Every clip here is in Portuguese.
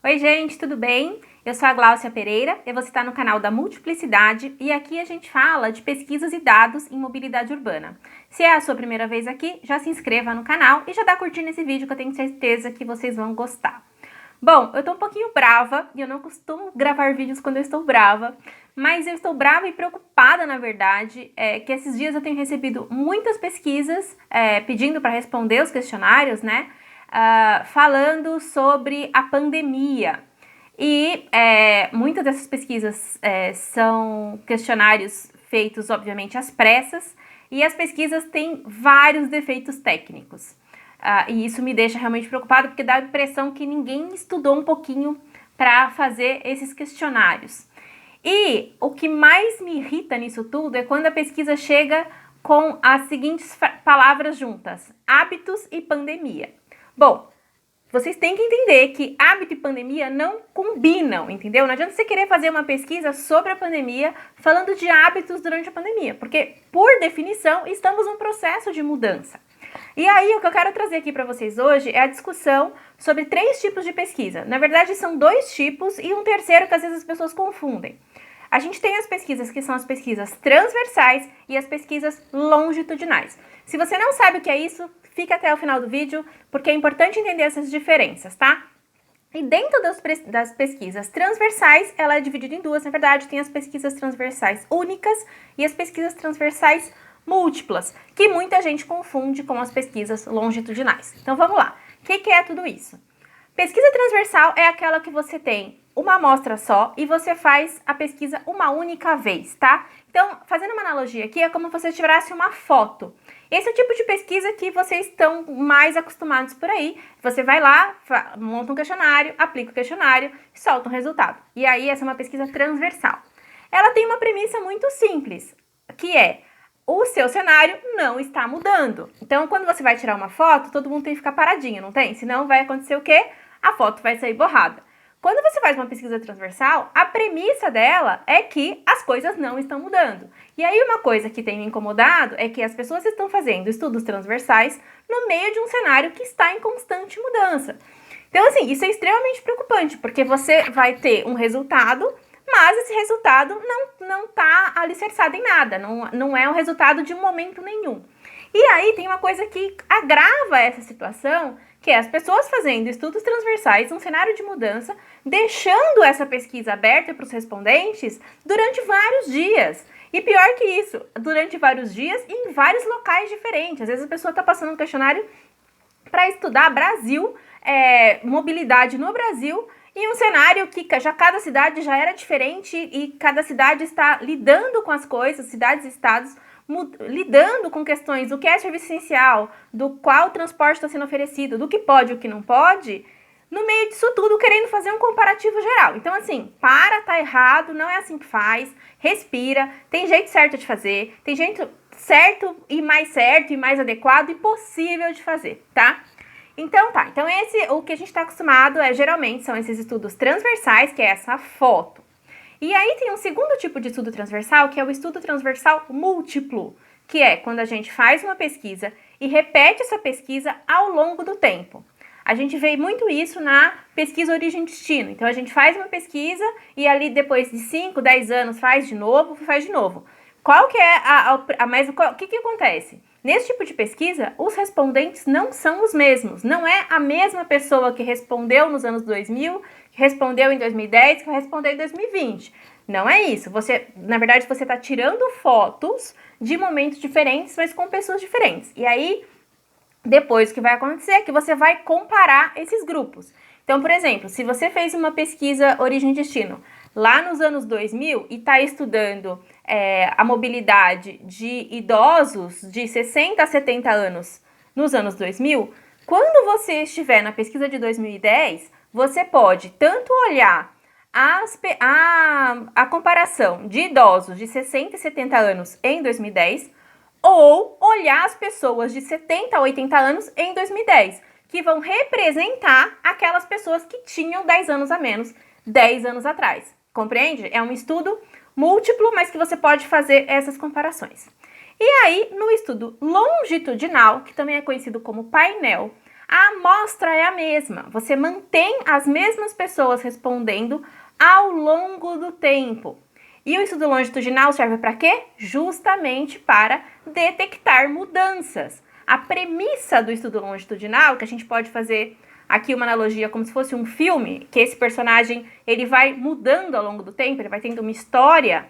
Oi gente, tudo bem? Eu sou a Gláucia Pereira e você está no canal da Multiplicidade e aqui a gente fala de pesquisas e dados em mobilidade urbana. Se é a sua primeira vez aqui, já se inscreva no canal e já dá curtindo esse vídeo que eu tenho certeza que vocês vão gostar. Bom, eu tô um pouquinho brava e eu não costumo gravar vídeos quando eu estou brava, mas eu estou brava e preocupada, na verdade, que esses dias eu tenho recebido muitas pesquisas pedindo para responder os questionários, né? Falando sobre a pandemia. E muitas dessas pesquisas são questionários feitos, obviamente, às pressas, e as pesquisas têm vários defeitos técnicos. E isso me deixa realmente preocupada, porque dá a impressão que ninguém estudou um pouquinho para fazer esses questionários. E o que mais me irrita nisso tudo é quando a pesquisa chega com as seguintes palavras juntas: hábitos e pandemia. Bom, vocês têm que entender que hábito e pandemia não combinam, entendeu? Não adianta você querer fazer uma pesquisa sobre a pandemia falando de hábitos durante a pandemia, porque, por definição, estamos num processo de mudança. E aí, o que eu quero trazer aqui para vocês hoje é a discussão sobre 3 tipos de pesquisa. Na verdade, são 2 tipos e um terceiro que às vezes as pessoas confundem. A gente tem as pesquisas que são as pesquisas transversais e as pesquisas longitudinais. Se você não sabe o que é isso, fica até o final do vídeo, porque é importante entender essas diferenças, tá? E dentro das pesquisas transversais, ela é dividida em 2, na verdade, tem as pesquisas transversais únicas e as pesquisas transversais múltiplas, que muita gente confunde com as pesquisas longitudinais. Então vamos lá, o que é tudo isso? Pesquisa transversal é aquela que você tem uma amostra só e você faz a pesquisa uma única vez, tá? Então, fazendo uma analogia aqui, é como se você tirasse uma foto. Esse é o tipo de pesquisa que vocês estão mais acostumados por aí. Você vai lá, monta um questionário, aplica o questionário e solta um resultado. E aí, essa é uma pesquisa transversal. Ela tem uma premissa muito simples, que é: o seu cenário não está mudando. Então, quando você vai tirar uma foto, todo mundo tem que ficar paradinho, não tem? Senão vai acontecer o quê? A foto vai sair borrada. Quando você faz uma pesquisa transversal, a premissa dela é que as coisas não estão mudando. E aí uma coisa que tem me incomodado é que as pessoas estão fazendo estudos transversais no meio de um cenário que está em constante mudança. Então, assim, isso é extremamente preocupante, porque você vai ter um resultado, mas esse resultado não está alicerçado em nada, não é o resultado de um momento nenhum. E aí tem uma coisa que agrava essa situação, que é as pessoas fazendo estudos transversais num cenário de mudança, deixando essa pesquisa aberta para os respondentes durante vários dias. E pior que isso, durante vários dias e em vários locais diferentes. Às vezes a pessoa está passando um questionário para estudar Brasil, mobilidade no Brasil, em um cenário que já cada cidade já era diferente e cada cidade está lidando com as coisas, cidades e estados, lidando com questões do que é serviço essencial, do qual transporte está sendo oferecido, do que pode e o que não pode, no meio disso tudo querendo fazer um comparativo geral. Então, assim, tá errado, não é assim que faz, respira, tem jeito certo de fazer, tem jeito certo e mais adequado e possível de fazer, tá? Então o que a gente está acostumado geralmente são esses estudos transversais, que é essa foto. E aí tem um segundo tipo de estudo transversal, que é o estudo transversal múltiplo, que é quando a gente faz uma pesquisa e repete essa pesquisa ao longo do tempo. A gente vê muito isso na pesquisa origem-destino. Então a gente faz uma pesquisa e ali depois de 5, 10 anos faz de novo. Qual que é o que acontece? Nesse tipo de pesquisa, os respondentes não são os mesmos. Não é a mesma pessoa que respondeu nos anos 2000, que respondeu em 2010, que respondeu em 2020. Não é isso. Na verdade, você está tirando fotos de momentos diferentes, mas com pessoas diferentes. E aí, depois o que vai acontecer é que você vai comparar esses grupos. Então, por exemplo, se você fez uma pesquisa origem e destino lá nos anos 2000 e está estudando a mobilidade de idosos de 60 a 70 anos nos anos 2000, quando você estiver na pesquisa de 2010, você pode tanto olhar a comparação de idosos de 60 e 70 anos em 2010, ou olhar as pessoas de 70 a 80 anos em 2010, que vão representar aquelas pessoas que tinham 10 anos a menos 10 anos atrás. Compreende? É um estudo múltiplo, mas que você pode fazer essas comparações. E aí, no estudo longitudinal, que também é conhecido como painel, A amostra é a mesma, você mantém as mesmas pessoas respondendo ao longo do tempo. E o estudo longitudinal serve para quê? Justamente para detectar mudanças. A premissa do estudo longitudinal, que a gente pode fazer aqui uma analogia como se fosse um filme, que esse personagem ele vai mudando ao longo do tempo, ele vai tendo uma história.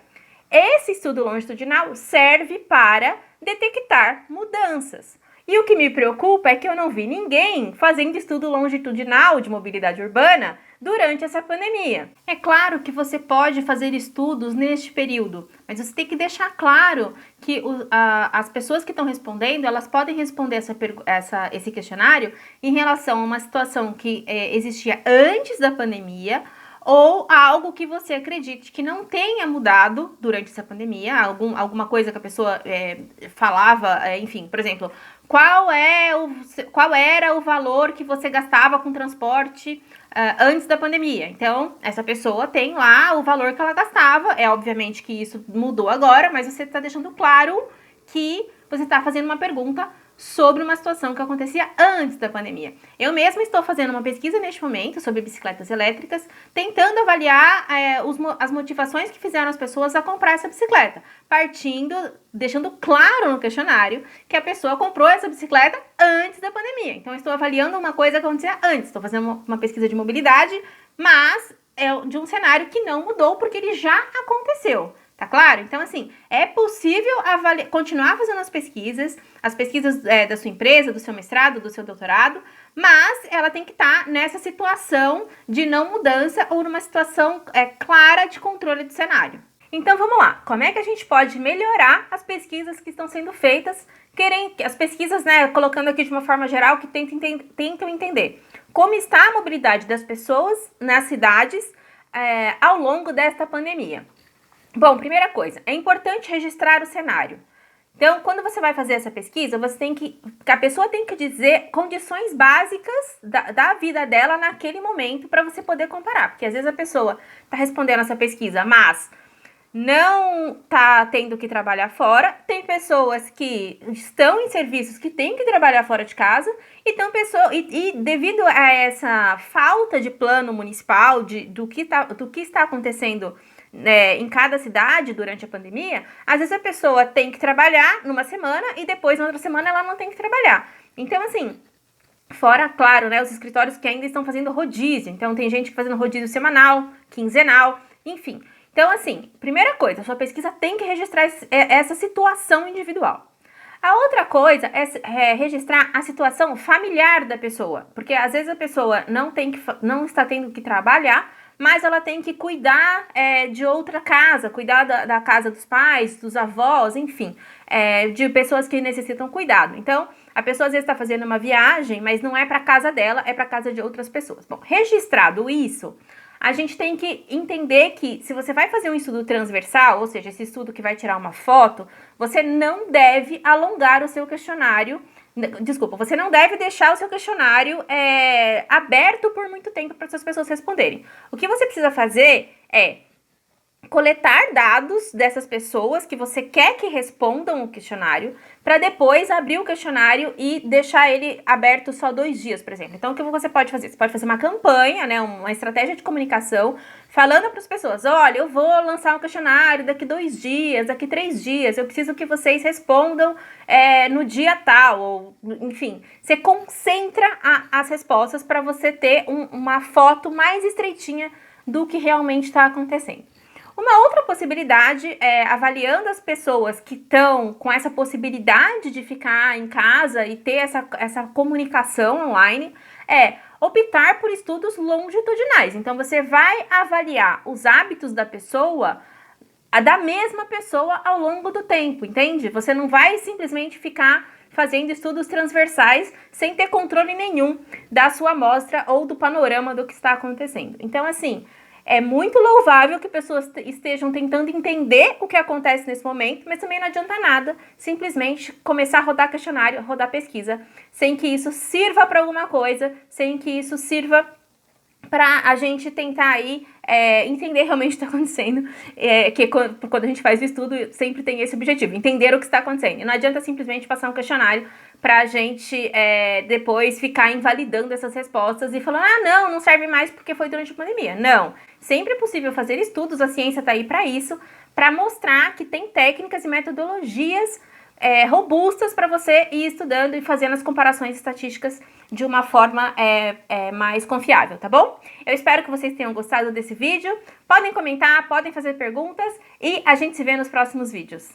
Esse estudo longitudinal serve para detectar mudanças. E o que me preocupa é que eu não vi ninguém fazendo estudo longitudinal de mobilidade urbana durante essa pandemia. É claro que você pode fazer estudos neste período, mas você tem que deixar claro que as pessoas que estão respondendo, elas podem responder esse questionário em relação a uma situação que existia antes da pandemia, ou algo que você acredite que não tenha mudado durante essa pandemia, alguma coisa que a pessoa falava, enfim, por exemplo, qual era o valor que você gastava com transporte antes da pandemia. Então, essa pessoa tem lá o valor que ela gastava, obviamente que isso mudou agora, mas você está deixando claro que você está fazendo uma pergunta sobre uma situação que acontecia antes da pandemia. Eu mesma estou fazendo uma pesquisa neste momento sobre bicicletas elétricas, tentando avaliar as motivações que fizeram as pessoas a comprar essa bicicleta, deixando claro no questionário que a pessoa comprou essa bicicleta antes da pandemia. Então, eu estou avaliando uma coisa que acontecia antes, estou fazendo uma pesquisa de mobilidade, mas é de um cenário que não mudou porque ele já aconteceu. Tá claro? Então, assim, é possível continuar fazendo as pesquisas da sua empresa, do seu mestrado, do seu doutorado, mas ela tem que estar nessa situação de não mudança ou numa situação clara de controle do cenário. Então, vamos lá. Como é que a gente pode melhorar as pesquisas que estão sendo feitas? As pesquisas, colocando aqui de uma forma geral, que tentam entender como está a mobilidade das pessoas nas cidades ao longo desta pandemia. Bom, primeira coisa, é importante registrar o cenário. Então, quando você vai fazer essa pesquisa, a pessoa tem que dizer condições básicas da vida dela naquele momento para você poder comparar. Porque às vezes a pessoa está respondendo essa pesquisa, mas não está tendo que trabalhar fora. Tem pessoas que estão em serviços que têm que trabalhar fora de casa. E devido a essa falta de plano municipal do que está acontecendo em cada cidade durante a pandemia, às vezes a pessoa tem que trabalhar numa semana e depois na outra semana ela não tem que trabalhar. Então, assim, fora, claro, os escritórios que ainda estão fazendo rodízio. Então, tem gente fazendo rodízio semanal, quinzenal, enfim. Então, assim, primeira coisa, a sua pesquisa tem que registrar essa situação individual. A outra coisa é registrar a situação familiar da pessoa, porque às vezes a pessoa não está tendo que trabalhar, mas ela tem que cuidar de outra casa, cuidar da casa dos pais, dos avós, enfim, de pessoas que necessitam cuidado. Então, a pessoa às vezes está fazendo uma viagem, mas não é para casa dela, é para casa de outras pessoas. Bom, registrado isso, a gente tem que entender que se você vai fazer um estudo transversal, ou seja, esse estudo que vai tirar uma foto, você não deve alongar o seu questionário. Desculpa, você não deve deixar o seu questionário aberto por muito tempo para as pessoas responderem. O que você precisa fazer é coletar dados dessas pessoas que você quer que respondam o questionário, para depois abrir o questionário e deixar ele aberto só 2 dias, por exemplo. Então, o que você pode fazer? Você pode fazer uma campanha, uma estratégia de comunicação, falando para as pessoas, olha, eu vou lançar um questionário daqui 2 dias, daqui 3 dias, eu preciso que vocês respondam no dia tal, ou enfim. Você concentra as respostas para você ter uma foto mais estreitinha do que realmente está acontecendo. Uma outra possibilidade avaliando as pessoas que estão com essa possibilidade de ficar em casa e ter essa comunicação online, optar por estudos longitudinais. Então, você vai avaliar os hábitos da mesma pessoa ao longo do tempo, entende? Você não vai simplesmente ficar fazendo estudos transversais sem ter controle nenhum da sua amostra ou do panorama do que está acontecendo. Então, assim, é muito louvável que pessoas estejam tentando entender o que acontece nesse momento, mas também não adianta nada simplesmente começar a rodar questionário, rodar pesquisa, sem que isso sirva para alguma coisa, sem que isso sirva para a gente tentar aí entender realmente o que está acontecendo, que quando a gente faz o estudo sempre tem esse objetivo, entender o que está acontecendo. E não adianta simplesmente passar um questionário pra gente depois ficar invalidando essas respostas e falando, ah, não serve mais porque foi durante a pandemia. Não, sempre é possível fazer estudos, a ciência tá aí para isso, para mostrar que tem técnicas e metodologias robustas para você ir estudando e fazendo as comparações estatísticas de uma forma mais confiável, tá bom? Eu espero que vocês tenham gostado desse vídeo. Podem comentar, podem fazer perguntas e a gente se vê nos próximos vídeos.